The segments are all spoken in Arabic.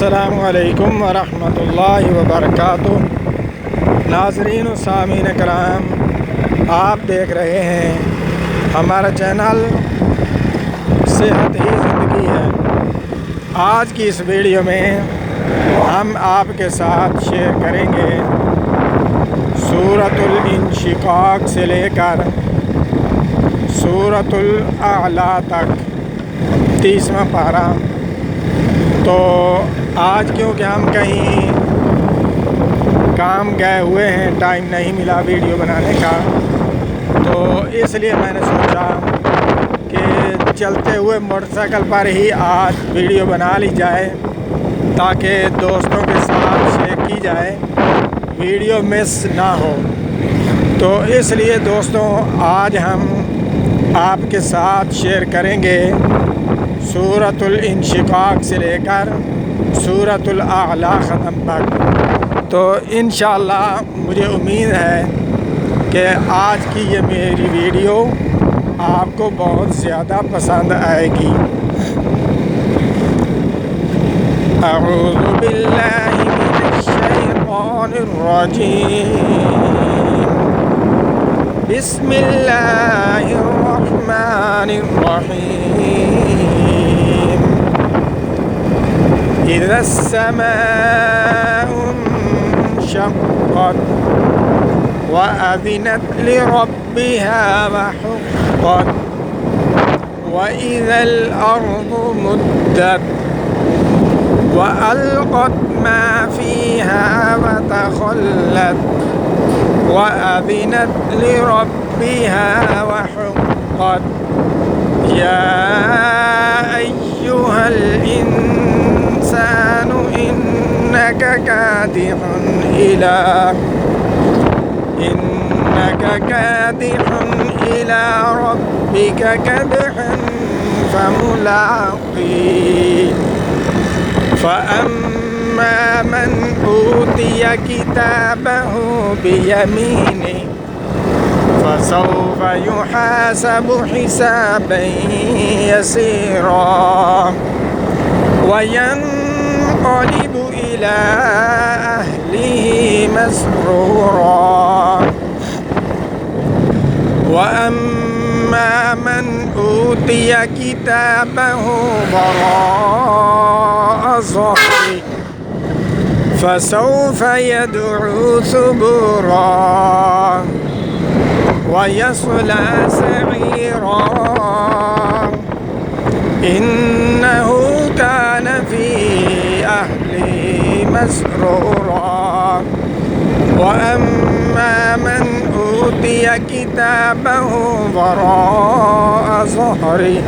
अस्सलामु अलैकुम वरहमतुल्लाहि वबरकातुहू। नाज़रीन व सामीन कराम, आप देख रहे हैं हमारा चैनल सेहत ही ज़िंदगी है। आज की इस वीडियो में हम आपके साथ शेयर करेंगे सूरतुल इंशिकाक से लेकर सूरतुल आला तक 30वां पारा। तो आज क्योंकि हम कहीं काम गए हुए हैं, टाइम नहीं मिला वीडियो बनाने का, तो इसलिए मैंने सोचा कि चलते हुए मोटरसाइकिल पर ही आज वीडियो बना ली जाए ताकि दोस्तों के साथ शेयर की जाए, वीडियो मिस ना हो। तो इसलिए दोस्तों आज हम आपके साथ शेयर करेंगे सूरतुल इंशिकाक से लेकर सूरतुल आला ख़त्म तक। तो इंशाअल्लाह मुझे उम्मीद है कि आज की ये मेरी वीडियो आपको बहुत ज़्यादा पसंद आएगी। अऊज़ु बिल्लाहि मिनश शैतानिर रजीम। बिस्मिल्लाहिर रहमानिर रहीम। इज़ा अस्समाउ इंशक़्क़त व अज़िनत लिरब्बिहा व हुक़्क़त व इज़ल अर्ज़ु मुद्दत व अलक़त मा फ़ीहा व तख़ल्लत व अज़िनत लिरब्बिहा व हुक़्क़त। या अय्युहल इंसानु इन्नका कादिहुन इला रब्बिका कदहन फमुलाक़ी। फ़अम्मा मन ऊतिया किताबहु बियमीनिही फ़सौफ़ युहासबु हिसाबन यसीरा व यन्क़लिबु इला अहलिही मस्रूरा। व अम्मा मन ऊतिया किताबहु वराअ ज़हरिही फ़सौफ़ यद'ू सुबुरा व यस्ला सईरा। इन्नहु कान फ़ी अहलिही मस्रूरा। व अम्मा मन ऊतिया किताबहु वराअ ज़हरिही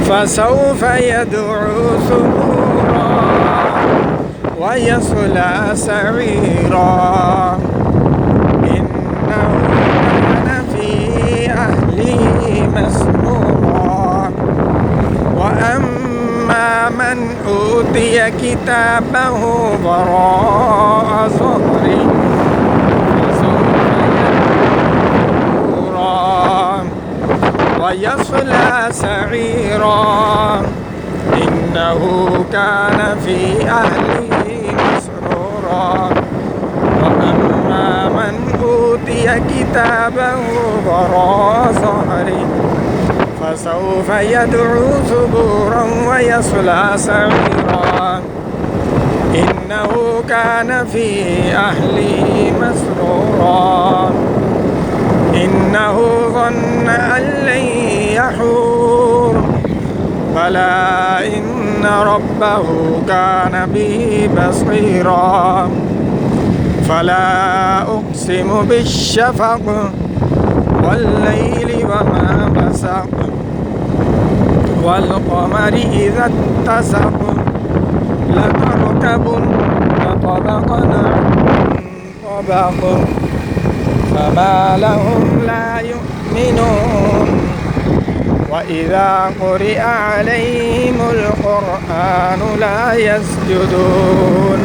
फ़सौफ़ यद'ू सुबुरा व यस्ला सईरा। इन्नहु कान फ़ी अहलिही मस्रूरा। व अम्मा मन ऊतिया किताबहु वराअ ज़हरिही व यस्ला सईरा। इन्नहु कान फ़ी अहलिही मस्रूरा। व अम्मा मन ऊतिया किताबहु वराअ ज़हरिही फ़सौफ़ यद'ू सुबुरा व यस्ला सईरा। इन्नहु कान फ़ी अहलिही मस्रूरा। इन्नहु ज़न्न अन लन यहूर बला इन्न रब्बहु कान बिही बसीरा। फला उक़्सिमु बिश्शफ़क़ वल्लैलि वमा बसक़ वल्क़मरि इज़ा इत्तसक़ लतरकबुन्ना तबक़न अन तबक़ फमा लहुम ला युमिनून। व इज़ा क़ुरिअ अलैहिमुल क़ुरआनु ला यस्जुदून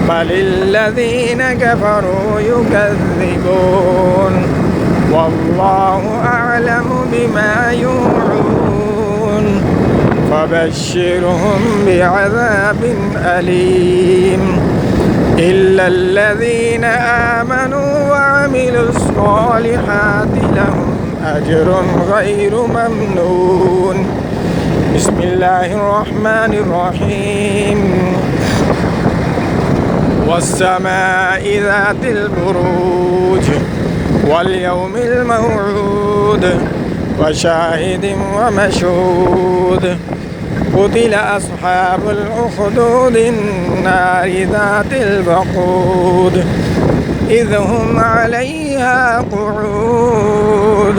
बलिल्लज़ीना कफ़रू युकज़्ज़िबून वल्लाहु अअलमु बिमा यूऊन। فبشرهم بعذاب أليم إلا الذين آمنوا وعملوا الصالحات لهم أجر غير ممنون. بسم الله الرحمن الرحيم. والسماء ذات البروج واليوم الموعود وشاهد ومشهود. قتل أصحاب الأخدود النار ذات الوقود إذ هم عليها قعود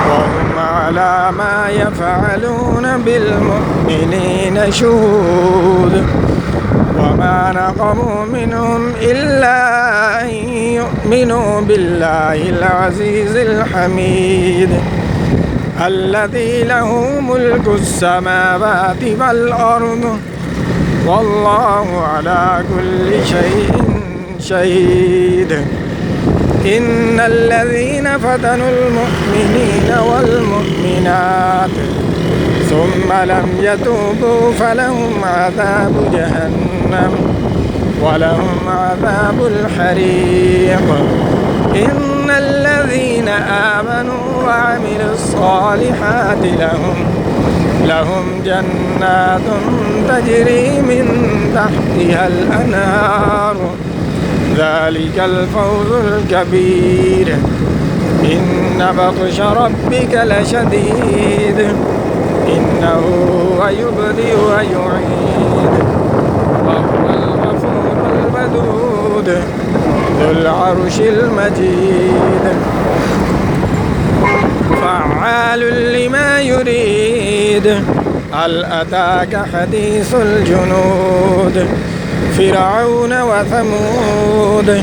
وهم على ما يفعلون بالمؤمنين شهود. وما نقموا منهم إلا أن يؤمنوا بالله العزيز الحميد الذي له ملك السماوات والأرض والله على كل شيء شهيد. إن الذين فتنوا المؤمنين والمؤمنات ثم لم يتوبوا فلهم عذاب جهنم ولهم عذاب الحريق. إن الذين آمنوا وعملوا الصالحات لهم جنات تجري من تحتها الأنهار ذلك الفوز الكبير. إن بطش ربك لشديد إنه هو يبدئ ويعيد وهو الغفور الودود ذو العرش المجيد. فعال لما يريد. هل أتاك حديث الجنود فرعون وثمود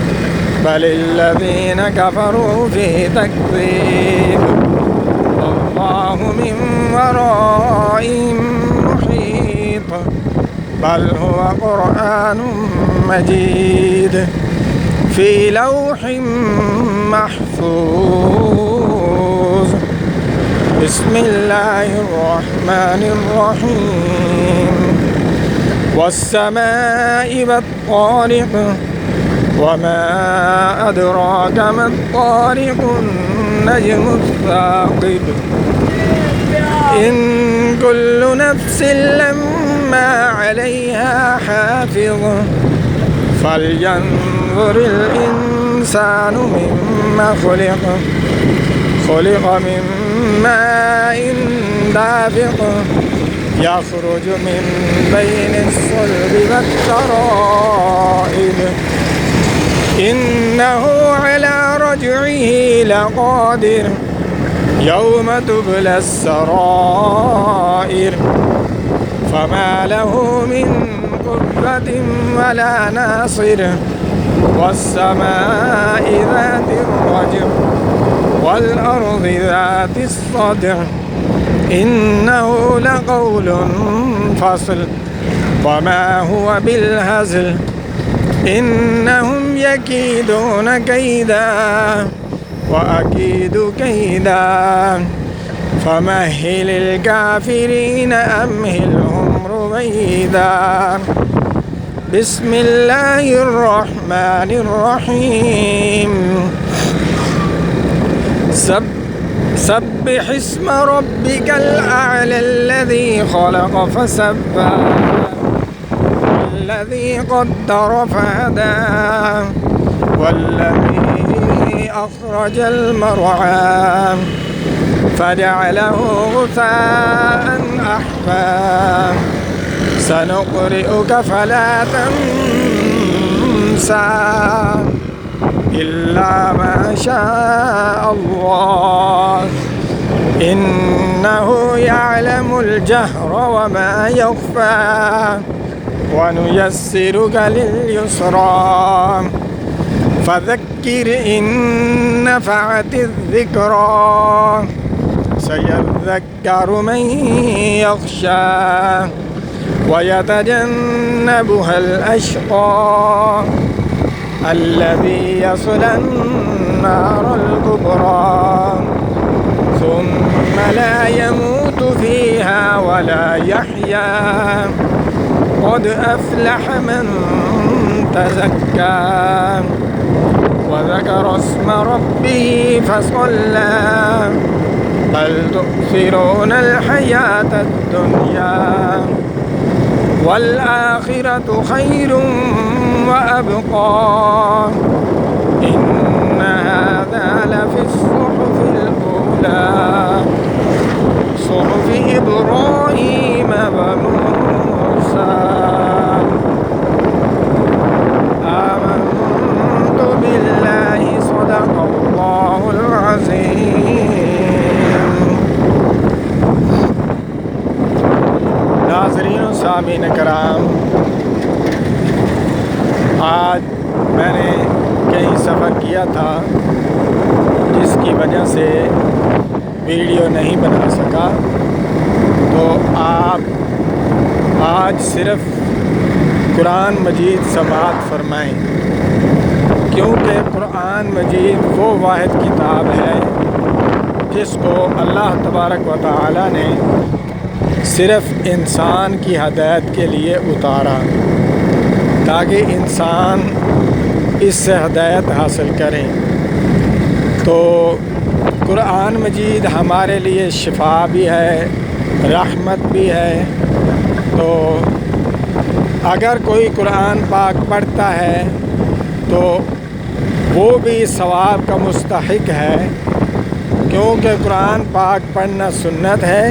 بل الذين كفروا في تكذيب الله من ورائهم محيط بل هو قرآن مجيد في لوح محفوظ. بسم الله الرحمن الرحيم. والسماء والطارق وما أدراك ما الطارق النجم الثاقب إن كل نفس لما عليها حافظ فلينظر الإنسان مما خلق من ماء دافق يخرج من بين الصلب والترائب إنه على رجعه لقادر يوم تبلى السرائر فما له من قوة ولا ناصر. والسماء ذات الرجع والأرض ذات الصدع إنه لقول فصل وما هو بالهزل إنهم يكيدون كيدا وأكيد كيدا فمهل الكافرين أمهلهم رويدا. بسم الله الرحمن الرحيم. سبح اسم ربك الأعلى الذي خلق فسبح والذي قدر فهدى والذي أخرج المرعى فجعله غثاء أحفى سنقرئك فلا تنسى إلا ما شاء الله إنه يعلم الجهر وما يخفى ونيسرك لليسرى فذكر إن نفعت الذكرى سيذكر من يخشى ويتجنبها الأشقى الذي يصلى النار الكبرى ثم لا يموت فيها ولا يحيا قد أفلح من تزكى وذكر اسم ربه فصلى بل تؤثرون الحياة الدنيا والآخرة خير وأبقى إن هذا لفي الصحف الأولى صحف إبراهيم وموسى آمنت بالله صدق الله العظيم. ناظرین و سامعین کرام، آج میں نے کہیں سفر کیا تھا جس کی وجہ سے ویڈیو نہیں بنا سکا، تو آپ آج صرف قرآن مجید سماعت فرمائیں، کیونکہ قرآن مجید وہ واحد کتاب ہے جس کو اللہ تبارک و تعالی نے صرف انسان کی ہدایت کے لیے اتارا تاکہ انسان اس سے ہدایت حاصل کریں۔ تو قرآن مجید ہمارے لیے شفا بھی ہے، رحمت بھی ہے۔ تو اگر کوئی قرآن پاک پڑھتا ہے تو وہ بھی ثواب کا مستحق ہے، کیونکہ قرآن پاک پڑھنا سنت ہے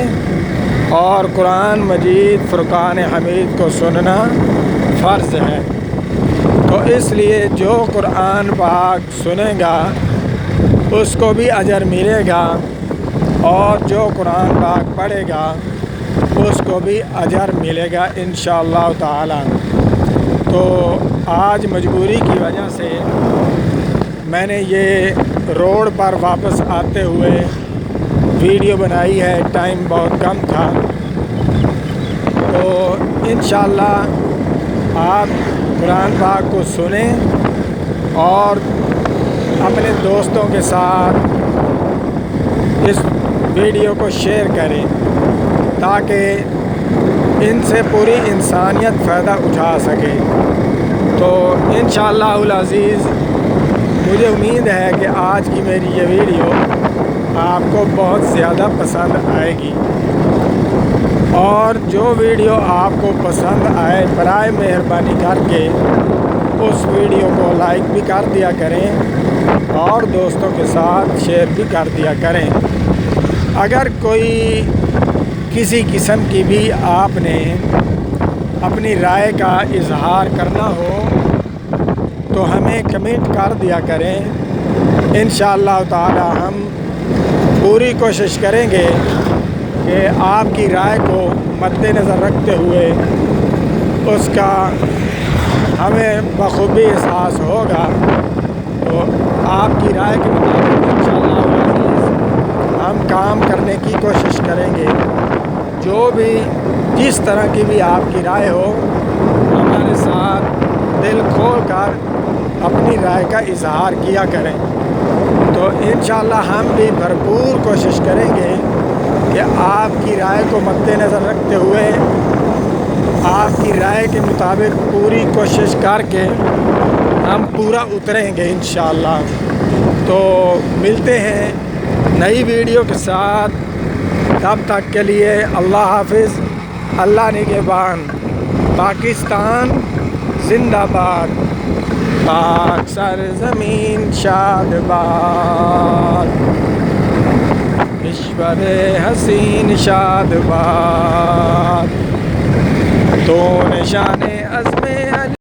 اور قرآن مجید فرقان حمید کو سننا فرض ہے۔ تو اس لیے جو قرآن پاک سنے گا اس کو بھی اجر ملے گا، اور جو قرآن پاک پڑھے گا اس کو بھی اجر ملے گا انشاءاللہ تعالی۔ تو آج مجبوری کی وجہ سے میں نے یہ روڈ پر واپس آتے ہوئے ویڈیو بنائی ہے، ٹائم بہت کم تھا۔ تو انشاءاللہ آپ قرآن پاک کو سنیں اور اپنے دوستوں کے ساتھ اس ویڈیو کو شیئر کریں تاکہ ان سے پوری انسانیت فائدہ اٹھا سکے۔ تو انشاءاللہ العزیز مجھے امید ہے کہ آج کی میری یہ ویڈیو آپ کو بہت زیادہ پسند آئے گی، اور جو ویڈیو آپ کو پسند آئے برائے مہربانی کر کے اس ویڈیو کو لائک بھی کر دیا کریں اور دوستوں کے ساتھ شیئر بھی کر دیا کریں۔ اگر کوئی کسی قسم کی بھی آپ نے اپنی رائے کا اظہار کرنا ہو تو ہمیں کمنٹ کر دیا کریں، انشاءاللہ تعالی ہم پوری کوشش کریں گے کہ آپ کی رائے کو مد نظر رکھتے ہوئے اس کا ہمیں بخوبی احساس ہوگا، تو آپ کی رائے کے مطابق انشاءاللہ ہم کام کرنے کی کوشش کریں گے۔ جو بھی جس طرح کی بھی آپ کی رائے ہو، ہمارے ساتھ دل کھول کر اپنی رائے کا اظہار کیا کریں۔ تو انشاءاللہ ہم بھی بھرپور کوشش کریں گے کہ آپ کی رائے کو مد نظر رکھتے ہوئے آپ کی رائے کے مطابق پوری کوشش کر کے ہم پورا اتریں گے انشاءاللہ۔ تو ملتے ہیں نئی ویڈیو کے ساتھ، تب تک کے لیے اللہ حافظ، اللہ نگہبان۔ پاکستان زندہ باد، پاک سرزمین شاد باد، کشور حسین شاد باد، تو نشان